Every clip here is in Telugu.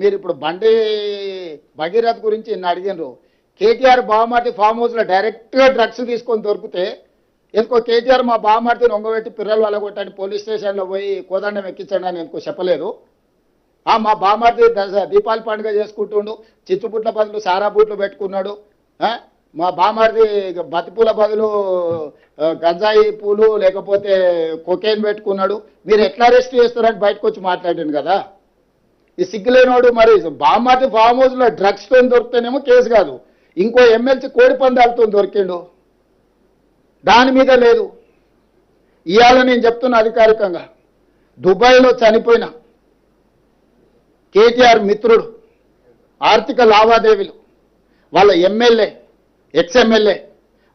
మీరు ఇప్పుడు బండి భగీరథ్ గురించి నిన్న అడిగినారు. కేటీఆర్ బావమార్తి ఫామ్ హౌస్లో డైరెక్ట్గా డ్రగ్స్ తీసుకొని దొరికితే ఎందుకో కేటీఆర్ మా బావమార్తిని ఒంగబెట్టి పిల్లలు వాళ్ళగొట్టని పోలీస్ స్టేషన్లో పోయి కోదండం ఎక్కించండి అని ఎందుకో చెప్పలేదు. మా బావమార్తి దీపావళి పండుగ చేసుకుంటుండు, చిచ్చుపుట్ల బదులు సారా బూట్లు పెట్టుకున్నాడు. మా బావమార్తి బతిపూల బదులు గంజాయి పూలు లేకపోతే కొకేన్ పెట్టుకున్నాడు. మీరు ఎట్లా అరెస్ట్ చేస్తారని బయటకు వచ్చి మాట్లాడాను కదా. ఈ సిగ్గులేనోడు మరి బావమార్తి ఫామ్ హౌస్లో డ్రగ్స్తో దొరికితేనేమో కేసు కాదు, ఇంకో ఎమ్మెల్సీ కోడి పందాలతో దొరికిండు, దాని మీద లేదు. ఇవాళ నేను చెప్తున్నా అధికారికంగా, దుబాయ్లో చనిపోయిన కేటీఆర్ మిత్రుడు ఆర్థిక లావాదేవీలు వాళ్ళ ఎమ్మెల్యే ఎక్స్ఎమ్మెల్యే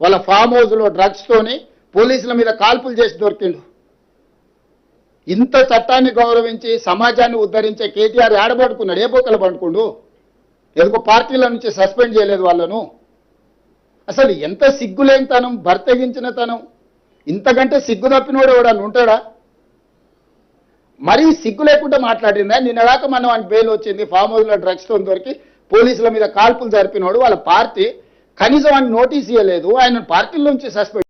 వాళ్ళ ఫామ్ హౌస్లో డ్రగ్స్తోని పోలీసుల మీద కాల్పులు చేసి దొరికిండు. ఇంత చట్టాన్ని గౌరవించి సమాజాన్ని ఉద్ధరించే కేటీఆర్ ఏడబడుకున్నాడు, ఏ బొక్కలు పండుకుండు, ఎందుకో పార్టీల నుంచి సస్పెండ్ చేయలేదు వాళ్ళను. అసలు ఎంత సిగ్గులేనితనం, బర్తెగించిన తనం, ఇంతకంటే సిగ్గు తప్పినోడు ఎవడన్నా ఉంటాడా? మరీ సిగ్గు లేకుండా మాట్లాడిందా. నిన్నదాకా మనం ఆయన బెయిల్ వచ్చింది, ఫామ్ హౌస్లో డ్రగ్స్తో దొరికి పోలీసుల మీద కాల్పులు జరిపినోడు వాళ్ళ పార్టీ కనీసం ఆయన నోటీస్ ఇవ్వలేదు, ఆయన పార్టీల నుంచి సస్పెండ్